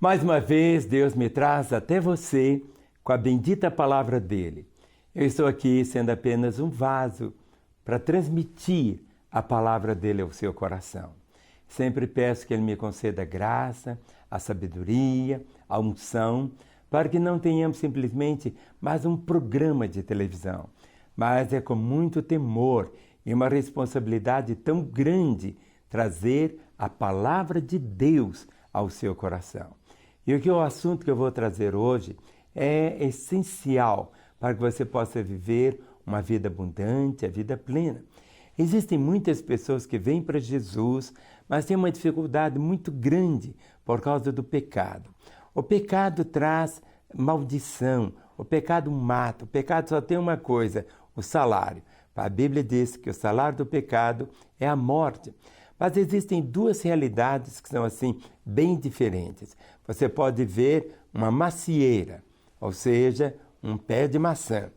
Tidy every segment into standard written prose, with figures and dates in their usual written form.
Mais uma vez, Deus me traz até você com a bendita palavra dele. Eu estou aqui sendo apenas um vaso para transmitir a palavra dele ao seu coração. Sempre peço que ele me conceda a graça, a sabedoria, a unção, para que não tenhamos simplesmente mais um programa de televisão, mas é com muito temor e uma responsabilidade tão grande trazer a palavra de Deus ao seu coração. E o assunto que eu vou trazer hoje é essencial para que você possa viver uma vida abundante, a vida plena. Existem muitas pessoas que vêm para Jesus, mas têm uma dificuldade muito grande por causa do pecado. O pecado traz maldição, o pecado mata, o pecado só tem uma coisa, o salário. A Bíblia diz que o salário do pecado é a morte. Mas existem duas realidades que são assim bem diferentes. Você pode ver uma macieira, ou seja, um pé de maçã.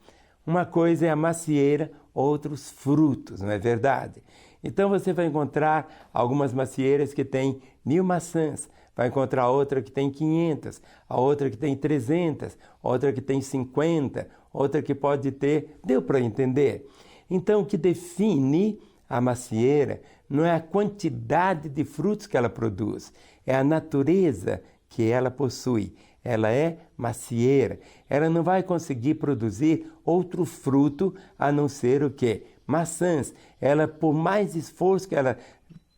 Uma coisa é a macieira, outros frutos, não é verdade? Então você vai encontrar algumas macieiras que têm 1000 maçãs, vai encontrar outra que tem 500, a outra que tem 300, outra que tem 50, outra que pode ter... Deu para entender? Então o que define a macieira não é a quantidade de frutos que ela produz, é a natureza que ela possui. Ela é macieira. Ela não vai conseguir produzir outro fruto a não ser o quê? Maçãs. Ela, por mais esforço que ela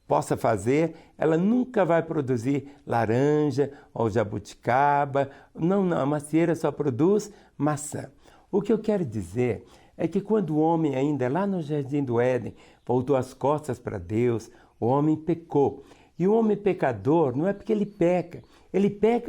possa fazer, ela nunca vai produzir laranja ou jabuticaba. Não, a macieira só produz maçã. O que eu quero dizer é que quando o homem ainda lá no Jardim do Éden voltou as costas para Deus, o homem pecou. E o homem pecador não é porque ele peca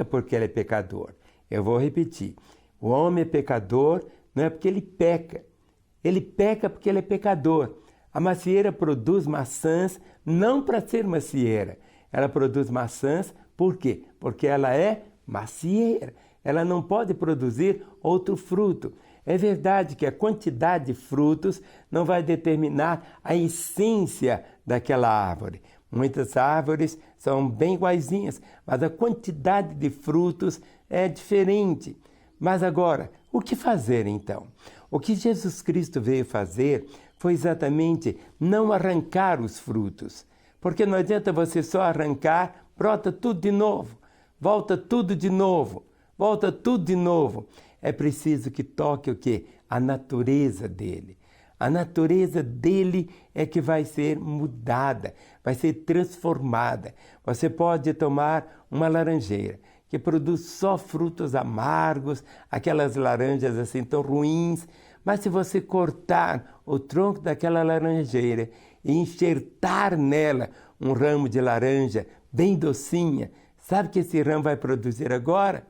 porque ele é pecador. Eu vou repetir, o homem é pecador não é porque ele peca porque ele é pecador. A macieira produz maçãs não para ser macieira, ela produz maçãs por quê? Porque ela é macieira, ela não pode produzir outro fruto. É verdade que a quantidade de frutos não vai determinar a essência daquela árvore. Muitas árvores são bem iguaizinhas, mas a quantidade de frutos é diferente. Mas agora, o que fazer então? O que Jesus Cristo veio fazer foi exatamente não arrancar os frutos. Porque não adianta você só arrancar, brota tudo de novo, volta tudo de novo, volta tudo de novo. É preciso que toque o quê? A natureza dele. A natureza dele é que vai ser mudada, vai ser transformada. Você pode tomar uma laranjeira que produz só frutos amargos, aquelas laranjas assim tão ruins, mas se você cortar o tronco daquela laranjeira e enxertar nela um ramo de laranja bem docinha, sabe o que esse ramo vai produzir agora?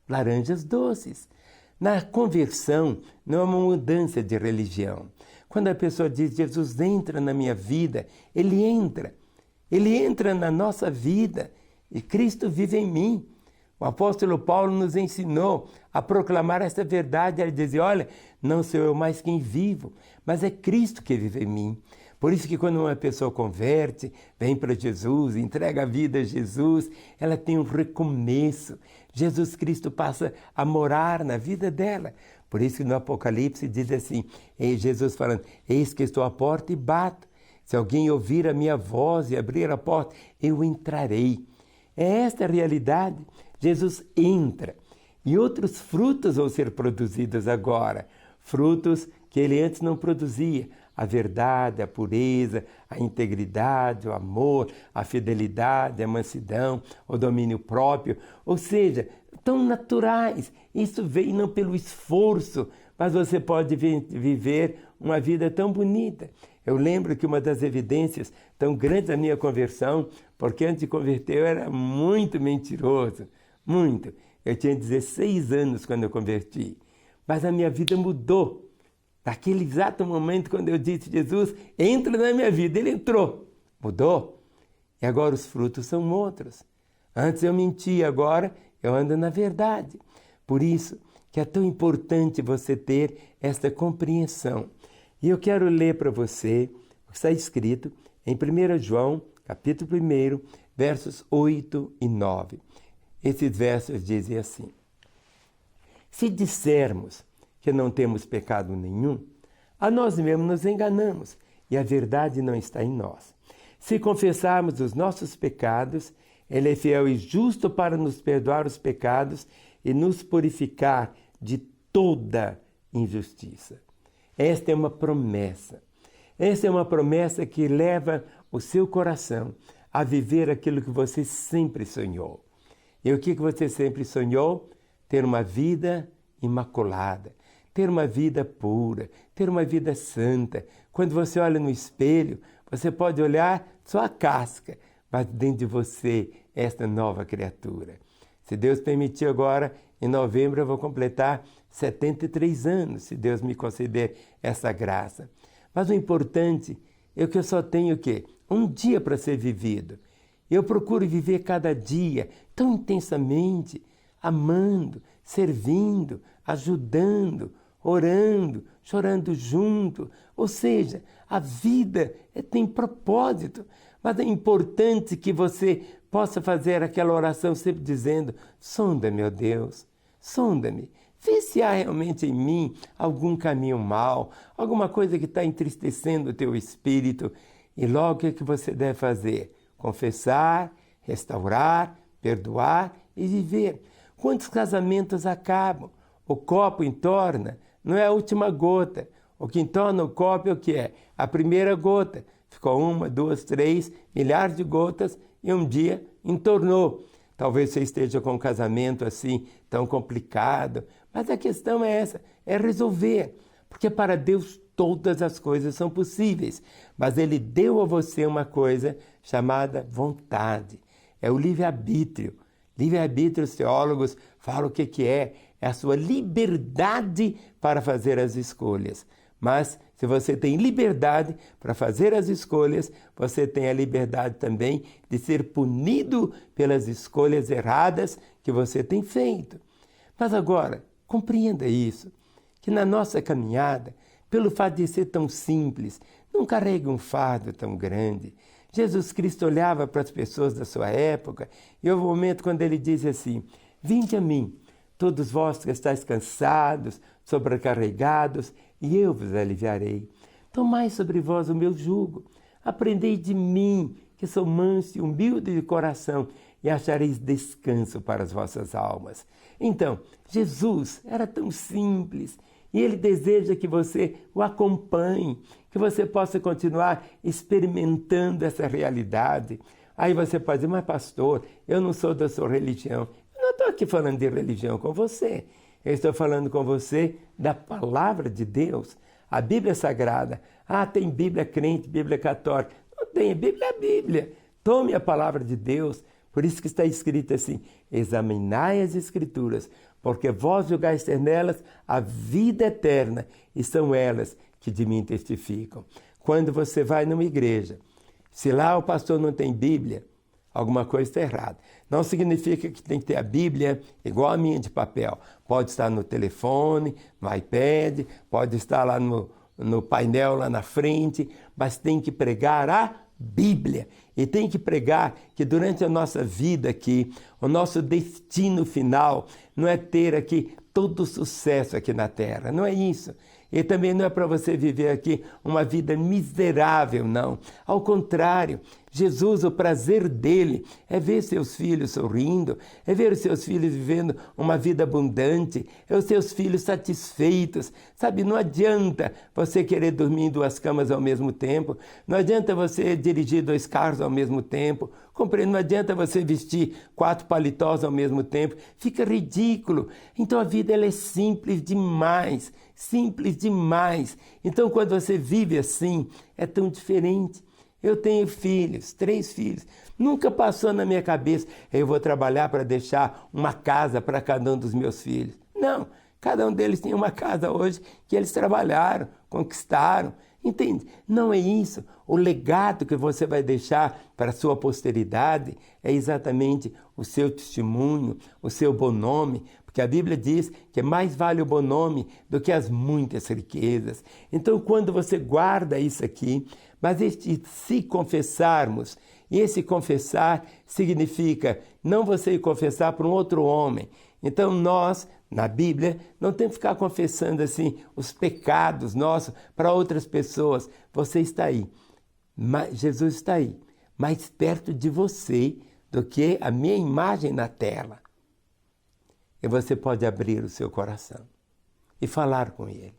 Laranjas doces. Na conversão não é uma mudança de religião. Quando a pessoa diz, Jesus entra na minha vida, ele entra na nossa vida e Cristo vive em mim. O apóstolo Paulo nos ensinou a proclamar essa verdade. Ele dizia, olha, não sou eu mais quem vivo, mas é Cristo que vive em mim. Por isso que quando uma pessoa converte, vem para Jesus, entrega a vida a Jesus, ela tem um recomeço. Jesus Cristo passa a morar na vida dela. Por isso que no Apocalipse diz assim, Jesus falando, eis que estou à porta e bato. Se alguém ouvir a minha voz e abrir a porta, eu entrarei. É esta a realidade. Jesus entra. E outros frutos vão ser produzidos agora. Frutos que ele antes não produzia. A verdade, a pureza, a integridade, o amor, a fidelidade, a mansidão, o domínio próprio. Ou seja, tão naturais. Isso vem não pelo esforço, mas você pode viver uma vida tão bonita. Eu lembro que uma das evidências tão grandes da minha conversão, porque antes de converter eu era muito mentiroso, muito. Eu tinha 16 anos quando eu converti, mas a minha vida mudou. Naquele exato momento, quando eu disse, Jesus, entra na minha vida, ele entrou, mudou. E agora os frutos são outros. Antes eu mentia, agora eu ando na verdade. Por isso que é tão importante você ter esta compreensão. E eu quero ler para você o que está escrito em 1 João, capítulo 1, versos 8 e 9. esses versos dizem assim: se dissermos que não temos pecado nenhum, a nós mesmos nos enganamos e a verdade não está em nós. Se confessarmos os nossos pecados, Ele é fiel e justo para nos perdoar os pecados e nos purificar de toda injustiça. Esta é uma promessa. Essa é uma promessa que leva o seu coração a viver aquilo que você sempre sonhou. E o que você sempre sonhou? Ter uma vida imaculada, ter uma vida pura, ter uma vida santa. Quando você olha no espelho, você pode olhar só a casca, mas dentro de você, esta nova criatura. Se Deus permitir agora, em novembro eu vou completar 73 anos, se Deus me conceder essa graça. Mas o importante é que eu só tenho o quê? Um dia para ser vivido. Eu procuro viver cada dia tão intensamente, amando, servindo, ajudando, orando, chorando junto. Ou seja, a vida tem propósito. Mas é importante que você possa fazer aquela oração sempre dizendo: sonda-me, ó Deus, sonda-me. Vê se há realmente em mim algum caminho mau, alguma coisa que está entristecendo o teu espírito. E logo o que você deve fazer? Confessar, restaurar, perdoar e viver. Quantos casamentos acabam? O copo entorna, não é a última gota. O que entorna o copo é o que é? A primeira gota. Ficou 1, 2, 3, milhares de gotas e um dia entornou. Talvez você esteja com um casamento assim tão complicado, mas a questão é essa, é resolver. Porque para Deus todas as coisas são possíveis, mas Ele deu a você uma coisa chamada vontade. É o livre-arbítrio. Livre-arbítrio, os teólogos falam o que é. É a sua liberdade para fazer as escolhas. Mas se você tem liberdade para fazer as escolhas, você tem a liberdade também de ser punido pelas escolhas erradas que você tem feito. Mas agora, compreenda isso, que na nossa caminhada, pelo fato de ser tão simples, não carrega um fardo tão grande. Jesus Cristo olhava para as pessoas da sua época e houve um momento quando ele disse assim: vinde a mim, todos vós que estáis cansados, sobrecarregados, e eu vos aliviarei. Tomai sobre vós o meu jugo, aprendei de mim, que sou manso e humilde de coração, e achareis descanso para as vossas almas. Então, Jesus era tão simples, e Ele deseja que você o acompanhe, que você possa continuar experimentando essa realidade. Aí você pode dizer: mas pastor, eu não sou da sua religião. Eu não estou aqui falando de religião com você. Eu estou falando com você da palavra de Deus, a Bíblia Sagrada. Ah, tem Bíblia crente, Bíblia católica. Não tem, a Bíblia é a Bíblia. Tome a palavra de Deus. Por isso que está escrito assim: examinai as Escrituras, porque vós julgais ter nelas a vida eterna, e são elas que de mim testificam. Quando você vai numa igreja, se lá o pastor não tem Bíblia, alguma coisa está errada. Não significa que tem que ter a Bíblia igual a minha de papel. Pode estar no telefone, no iPad, pode estar lá no painel lá na frente, mas tem que pregar a Bíblia. E tem que pregar que durante a nossa vida aqui, o nosso destino final não é ter aqui todo o sucesso aqui na terra, não é isso. E também não é para você viver aqui uma vida miserável, não. Ao contrário, Jesus, o prazer dele é ver seus filhos sorrindo, é ver os seus filhos vivendo uma vida abundante, é os seus filhos satisfeitos. Sabe, não adianta você querer dormir em 2 camas ao mesmo tempo, não adianta você dirigir 2 carros ao mesmo tempo, compreende? Não adianta você vestir 4 paletós ao mesmo tempo, fica ridículo. Então a vida ela é simples demais, simples demais. Então quando você vive assim, é tão diferente. Eu tenho filhos, 3 filhos. Nunca passou na minha cabeça: eu vou trabalhar para deixar uma casa para cada um dos meus filhos. Não, cada um deles tem uma casa hoje que eles trabalharam, conquistaram. Entende? Não é isso. O legado que você vai deixar para a sua posteridade é exatamente o seu testemunho, o seu bom nome, porque a Bíblia diz que mais vale o bom nome do que as muitas riquezas. Então, quando você guarda isso aqui, mas se confessarmos E esse confessar significa não você ir confessar para um outro homem. Então nós, na Bíblia, não temos que ficar confessando assim os pecados nossos para outras pessoas. Você está aí, Jesus está aí, mais perto de você do que a minha imagem na tela. E você pode abrir o seu coração e falar com Ele.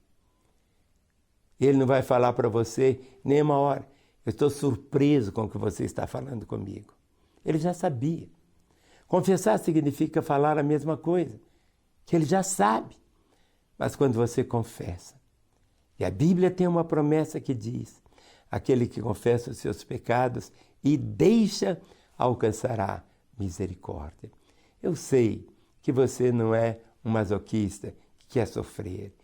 Ele não vai falar para você nem uma hora. Eu estou surpreso com o que você está falando comigo. Ele já sabia. Confessar significa falar a mesma coisa, que ele já sabe. Mas quando você confessa, e a Bíblia tem uma promessa que diz, aquele que confessa os seus pecados e deixa, alcançará misericórdia. Eu sei que você não é um masoquista que quer sofrer.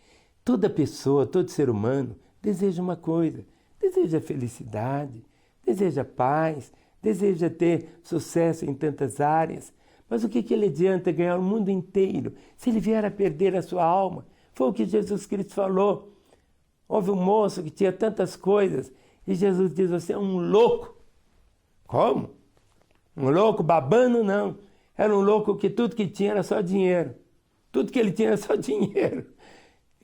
Toda pessoa, todo ser humano deseja uma coisa, deseja felicidade, deseja paz, deseja ter sucesso em tantas áreas. Mas o que ele adianta ganhar o mundo inteiro se ele vier a perder a sua alma? Foi o que Jesus Cristo falou. Houve um moço que tinha tantas coisas e Jesus diz, você é um louco. Como? Um louco babando? Não. Era um louco que tudo que tinha era só dinheiro. Tudo que ele tinha era só dinheiro.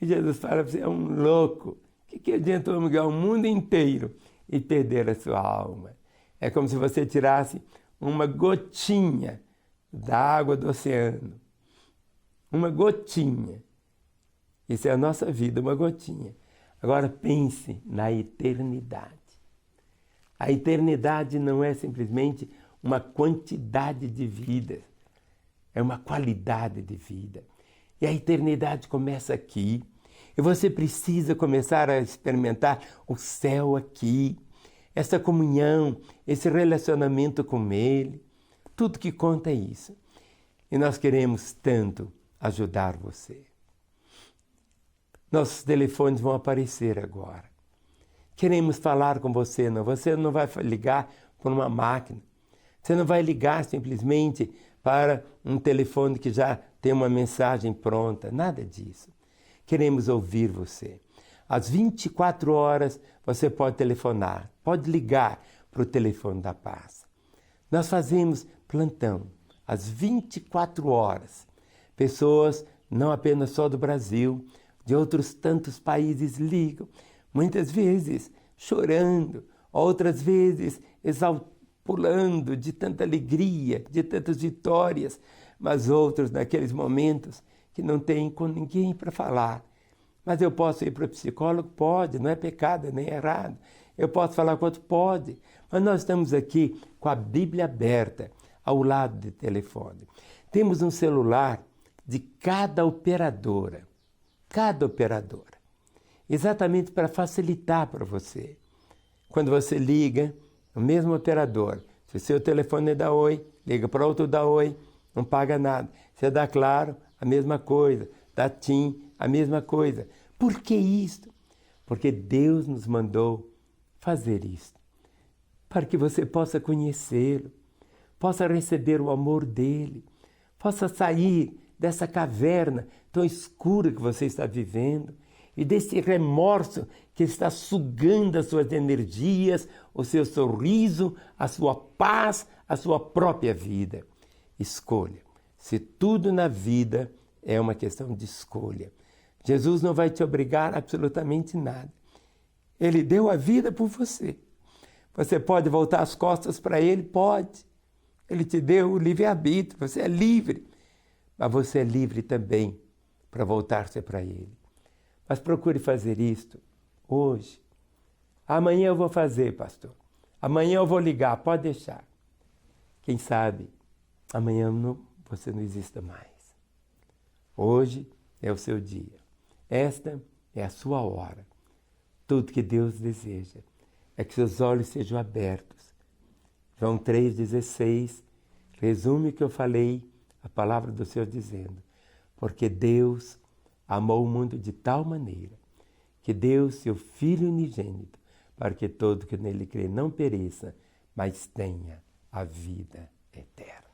E Jesus fala, você é um louco. O que adianta eu ganhar o mundo inteiro e perder a sua alma? É como se você tirasse uma gotinha da água do oceano. Uma gotinha. Isso é a nossa vida, uma gotinha. Agora pense na eternidade. A eternidade não é simplesmente uma quantidade de vidas, é uma qualidade de vida. E a eternidade começa aqui. E você precisa começar a experimentar o céu aqui, essa comunhão, esse relacionamento com Ele. Tudo que conta é isso. E nós queremos tanto ajudar você. Nossos telefones vão aparecer agora. Queremos falar com você, não. Você não vai ligar por uma máquina. Você não vai ligar simplesmente para um telefone que já tem uma mensagem pronta. Nada disso. Queremos ouvir você. Às 24 horas você pode telefonar, pode ligar para o telefone da paz. Nós fazemos plantão às 24 horas. Pessoas não apenas só do Brasil, de outros tantos países ligam, muitas vezes chorando, outras vezes pulando de tanta alegria, de tantas vitórias, mas outros naqueles momentos que não tem com ninguém para falar. Mas eu posso ir para o psicólogo? Pode, não é pecado, nem errado. Eu posso falar com outro? Pode. Mas nós estamos aqui com a Bíblia aberta ao lado do telefone. Temos um celular de cada operadora, exatamente para facilitar para você. Quando você liga, o mesmo operador, se o seu telefone é da Oi, liga para outro da Oi, não paga nada. Se é da Claro, a mesma coisa. Da TIM, a mesma coisa. Por que isto? Porque Deus nos mandou fazer isto. Para que você possa conhecê-lo, possa receber o amor dele, possa sair dessa caverna tão escura que você está vivendo e desse remorso que está sugando as suas energias, o seu sorriso, a sua paz, a sua própria vida. Escolha. Se tudo na vida é uma questão de escolha. Jesus não vai te obrigar a absolutamente nada. Ele deu a vida por você. Você pode voltar as costas para Ele? Pode. Ele te deu o livre-arbítrio, você é livre. Mas você é livre também para voltar-se para Ele. Mas procure fazer isto hoje. Amanhã eu vou fazer, pastor. Amanhã eu vou ligar, pode deixar. Quem sabe, amanhã você não exista mais. Hoje é o seu dia. Esta é a sua hora. Tudo que Deus deseja é que seus olhos sejam abertos. João 3,16 resume o que eu falei, a palavra do Senhor dizendo, porque Deus amou o mundo de tal maneira que deu seu Filho unigênito para que todo que nele crê não pereça, mas tenha a vida eterna.